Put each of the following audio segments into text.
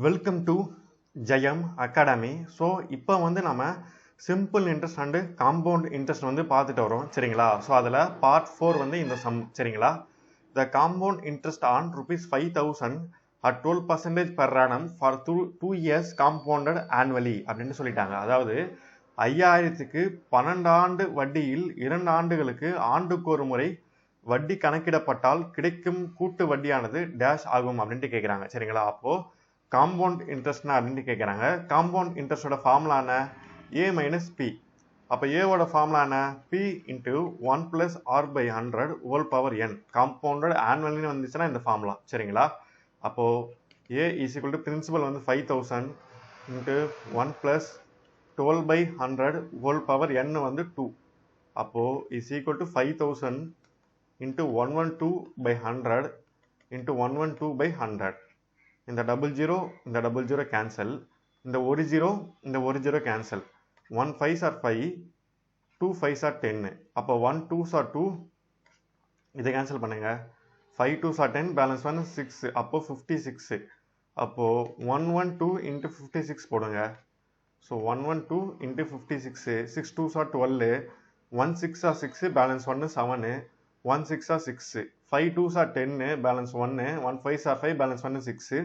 Welcome to Jayam academy. So இப்போ நம்ம simple interest and compound interest பார்த்துட்டு வரோம் சரிங்களா. ஸோ அதில் பார்ட் 4 இந்த சம் சரிங்களா. த compound interest on ₹5,000 at 12% per annum for 2 years compounded annually அப்படின்னு சொல்லிட்டாங்க. அதாவது 5000க்கு 12 ஆண்டு வட்டியில் 2 ஆண்டுகளுக்கு ஆண்டுக்கு ஒரு முறை வட்டி கணக்கிடப்பட்டால் கிடைக்கும் கூட்டு வட்டியானது டேஷ் ஆகும் அப்படின்ட்டு கேட்குறாங்க சரிங்களா. அப்போது காம்பவுண்ட் இன்ட்ரெஸ்ட்னா அப்படின்ட்டு கேட்குறாங்க. காம்பவுண்ட் இன்ட்ரெஸ்டோட ஃபார்முலா என்ன? A minus B. அப்போ ஏவோட ஃபார்முலா என்ன? P into 1 + R/100 whole power n. Compounded ஆனுவல்னு வந்துச்சுன்னா இந்த ஃபார்முலா சரிங்களா. அப்போது A = principal 5000 into 1 + 12/100 whole power n 2. அப்போது = 5000 இன்ட்டு 112/100 இன்ட்டு 112/100. இந்த டபுள் ஜீரோ கேன்சல், இந்த ஒரு zero cancel. 1 5s are 5, 2 5s are 10. அப்போ 1 2s are 2, இதை கேன்சல் பண்ணுங்க. 5 2s are 10, பேலன்ஸ் 1 6. அப்போ 56. அப்போ 112 இன்ட்டு 56 போடுங்க. So 112 into 56, 6 2s are 12, 1 6 are 6, balance 1 7, 1 6 are 6, 5 2s are 10, balance 1, 1 5s are 5, balance 1 6,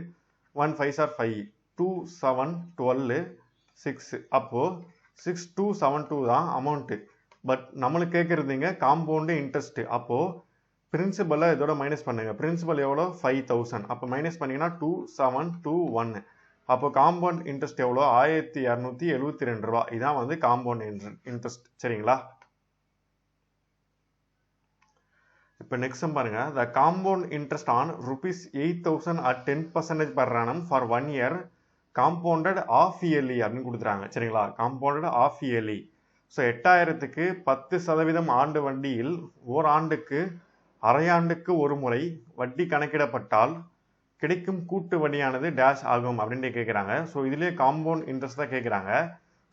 1 5s are 5, 2 7 12 6. அப்போ 6272 தான் அமௌண்ட்டு. பட் நம்மளுக்கு கேட்குறதுங்க காம்பவுண்டு இன்ட்ரெஸ்ட். அப்போது பிரின்சிபலை இதோட மைனஸ் பண்ணுங்க. பிரின்சிபல் எவ்வளோ? 5000. அப்போ மைனஸ் பண்ணிங்கன்னா 2721. அப்போ காம்பவுண்ட் இன்ட்ரெஸ்ட் எவ்வளோ? 1272 ரூபா. இதான் காம்பவுண்ட் இன்ட்ரெஸ்ட் சரிங்களா. இப்போ நெக்ஸ்ட் பாருங்க. The compound interest on ₹8,000 at 10% per annum for 1 year compounded of yearly அப்படின்னு கொடுத்துறாங்க சரிங்களா. Compounded of yearly. ஸோ 8000க்கு 10% ஆண்டு வட்டியில் ஓராண்டுக்கு அரையாண்டுக்கு ஒரு முறை வட்டி கணக்கிடப்பட்டால் கிடைக்கும் கூட்டு வட்டியானது டேஷ் ஆகும் அப்படின்ட்டு கேட்குறாங்க. ஸோ இதுலேயே காம்பவுண்ட் இன்ட்ரெஸ்ட் தான் கேட்குறாங்க.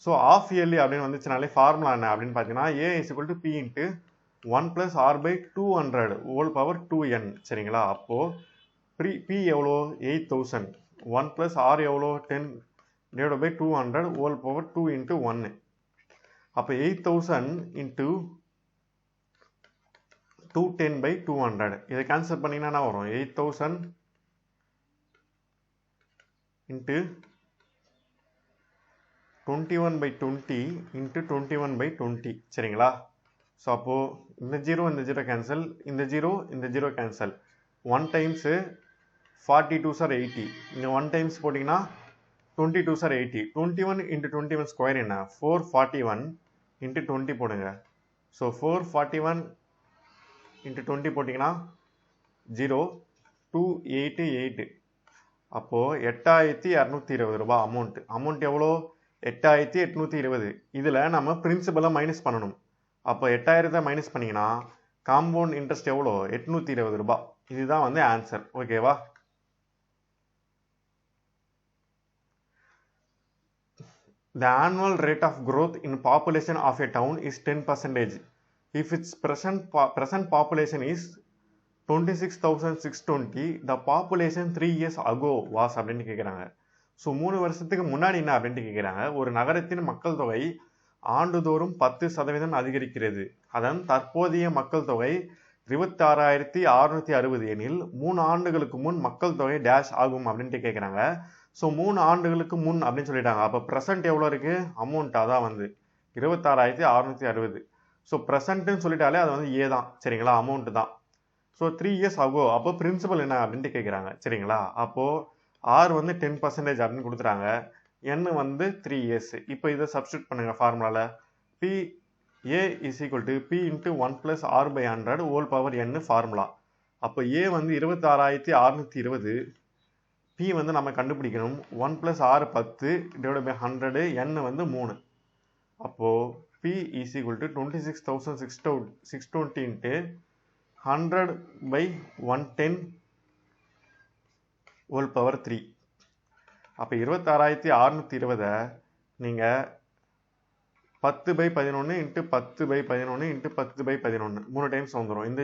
ஸோ ஆஃப் இயர்லி அப்படின்னு வந்துச்சுனாலே ஃபார்முலா என்ன அப்படின்னு பார்த்தீங்கன்னா A = P into 1 + R/200 whole power 2n சரிங்களா. அப்போது P எவ்வளோ? 8000. 1 + R எவ்வளோ? 10/200 ஹோல் பவர் 2 இன்ட்டு 1. அப்போ 8000 இன்ட்டு 210/200. இதை கேன்சல் பண்ணிங்கன்னா என்ன வரும்? 8000 இன்ட்டு 21/20 இன்ட்டு 21/20 சரிங்களா. ஸோ அப்போது இந்த ஜீரோ கேன்சல், இந்த zero cancel. 1 times 42s are 80. இங்கே 1 டைம்ஸ் போட்டிங்கன்னா 22s are 80. 21 இன்ட்டு 21 ஸ்கொயர் என்ன? 441 இன்ட்டு 20 போடுங்க. ஸோ 441 இன்ட்டு 20 போட்டிங்கன்னா 0288. அப்போது 8220 ரூபா அமௌண்ட் எவ்வளோ? 8820. இதில் நம்ம பிரின்சிபலை மைனஸ் பண்ணணும். அப்போ 8000 மைனஸ் பண்ணிங்கன்னா காம்பவுண்ட் இன்ட்ரெஸ்ட் எவ்வளோ? 820 ரூபா. இதுதான் ஆன்சர் ஓகேவா. The annual rate of growth in population of a town is 10%. If its present population is 26,620, the population 3 years ago was அப்படின்னு கேட்குறாங்க. ஸோ 3 வருஷத்துக்கு முன்னாடி என்ன அப்படின்ட்டு கேட்குறாங்க. ஒரு நகரத்தின் மக்கள் தொகை ஆண்டுதோறும் 10% அதிகரிக்கிறது. அதன் தற்போதைய மக்கள் தொகை 26,660 எனில் 3 ஆண்டுகளுக்கு முன் மக்கள் தொகை டேஷ் ஆகும் அப்படின்ட்டு கேட்குறாங்க. ஸோ 3 ஆண்டுகளுக்கு முன் அப்படின்னு சொல்லிட்டாங்க. அப்போ ப்ரெசன்ட் எவ்வளோ இருக்குது? அமௌண்ட் அதான் 26,660. ஸோ ப்ரெசன்ட்னு சொல்லிட்டாலே அது ஏ தான் சரிங்களா, அமௌண்ட்டு தான். So 3 years ஆகோ. அப்போ பிரின்சிபல் என்ன அப்படின்ட்டு கேட்குறாங்க சரிங்களா. அப்போது ஆர் 10% அப்படின்னு கொடுத்துறாங்க. n 3 years. இப்போ இதை சப்ஸ்டியூட் பண்ணுங்க ஃபார்முலாவில். A = P into 1 + R/100 whole power n formula. அப்போ A 26,620, P நம்ம கண்டுபிடிக்கணும். 1 + R 10/100, n 3. அப்போது P = 26,620 இன்ட்டு 100/110 ஹோல் பவர் 3. அப்போ 26,620 நீங்கள் 10/11 இன்ட்டு 10/11 இன்ட்டு 10/11 3 டைம்ஸ் வந்துடும். இந்த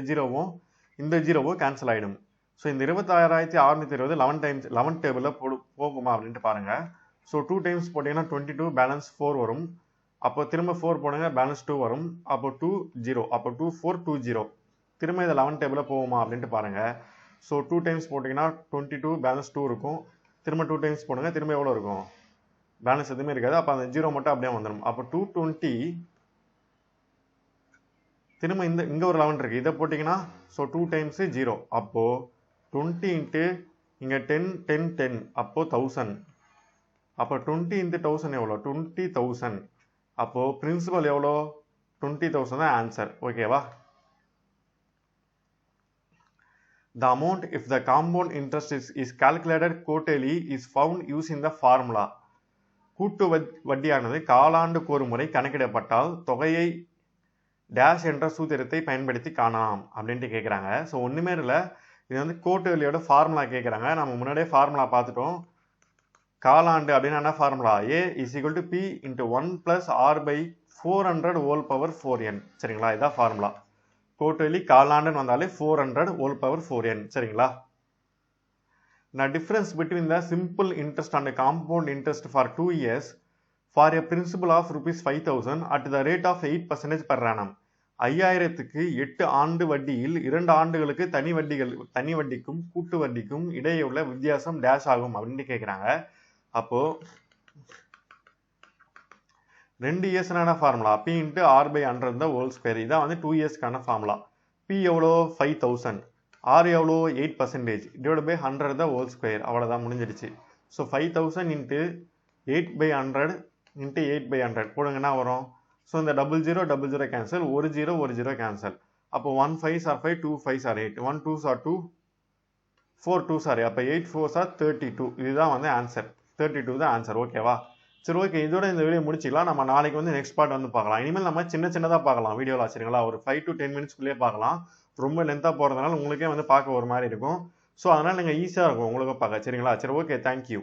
ஜீரோவும் கேன்சல் ஆகிடும். ஸோ இந்த 26,620 11 டேபிளில் போகுமா அப்படின்ட்டு பாருங்க. ஸோ 2 டைம்ஸ் போட்டிங்கன்னா 22 பேலன்ஸ் 4 வரும். அப்போ திரும்ப 4 போடுங்க பேலன்ஸ் 2 வரும். அப்போ 2 0 அப்போ 2 4 2 0 திரும்ப இதை 11 டேபிளில் போகுமா அப்படின்ட்டு பாருங்க. ஸோ 2 டைம்ஸ் போட்டிங்கன்னா 22 பேலன்ஸ் 2 இருக்கும். திரும்ப 2 டைம்ஸ் போடுங்க திரும்ப எவ்வளோ இருக்கும், பேலன்ஸ் எதுவுமே இருக்காது. அப்போ அந்த 0 மட்டும் அப்படியே வந்துடும். அப்போ 220 திரும்ப இங்கே ஒரு 11 இருக்குது, இதை போட்டிங்கன்னா ஸோ 2 டைம்ஸு 0 அப்போது 20 இன்ட்டு இங்கே 10 10 10 அப்போது 1000. அப்போ 20 இன்ட்டு 1000 எவ்வளோ, 20,000. அப்போது பிரின்சிபல் எவ்வளோ, 20,000 தான் ஆன்சர். ஓகேவா? The amount if the compound interest is calculated quarterly is found using the formula. கூட்டு வட்டியானது காலாண்டுக்கு ஒரு முறை கணக்கிடப்பட்டால் தொகையை டேஷ் என்ற சூத்திரத்தை பயன்படுத்தி காணலாம் அப்படின்ட்டு கேட்குறாங்க. ஸோ ஒன்றுமே இல்லை, இது வந்து குவார்ட்டர்லியோட ஃபார்முலா கேட்குறாங்க. நம்ம முன்னாடியே ஃபார்முலா பார்த்துட்டோம். காலாண்டு அப்படின்னா என்ன formula, A is equal to P into 1 plus R by 400 whole power 4n. சரிங்களா, இதுதான் ஃபார்முலா. குவார்ட்டர்லி காலாண்டுன்னு வந்தாலே 400 whole power 4n. சரிங்களா. Now difference between the simple interest and compound interest for 2 years for a principal of rupees 5,000 at the rate of 8% per annum. 5000க்கு 8 ஆண்டு வட்டியில் 2 ஆண்டுகளுக்கு தனி வட்டிக்கும் கூட்டு வட்டிக்கும் இடையே உள்ள வித்தியாசம் டேஷ் ஆகும் அப்படின்னு கேட்குறாங்க. அப்போ 2 இயர்ஸ்னான formula P into R by 100 the whole square. இதான் வந்து 2 இயர்ஸ்க்கான ஃபார்முலா. P எவ்வளோ 5000, R எவ்வளோ 8% divide by 100 the whole square. அவ்வளோதான், முடிஞ்சிடுச்சு. So 5000 into 8 by 100 into 8 by 100 போடுங்கன்னா வரும். ஸோ இந்த 00 கேன்சல், ஒரு 0 கேன்சல். அப்போ 1 5s are 5, 2 5s are 8, 1 2s are 2, 4 2s are 8. அப்போ 8 4s are 32. இதுதான் வந்து ஆன்சர். 32 தான் ஆன்சர். ஓகேவா? சரி, ஓகே, இதோட இந்த வீடியோ முடிச்சிக்கலாம். நம்ம நாளைக்கு வந்து நெக்ஸ்ட் பார்ட் வந்து பார்க்கலாம். இனிமேல் நம்ம சின்னதாக பார்க்கலாம் வீடியோவில். சரிங்களா, ஒரு 5 to 10 மினிட்ஸ்க்குள்ளேயே பார்க்கலாம். ரொம்ப லென்த்தாக போகிறதுனால உங்களுக்கே வந்து பார்க்க ஒரு மாதிரி இருக்கும். ஸோ அதனால் நீங்கள் ஈஸியாக இருக்கும் உங்களுக்கு பார்க்க. சரிங்களா, சரி, ஓகே, தேங்க்யூ.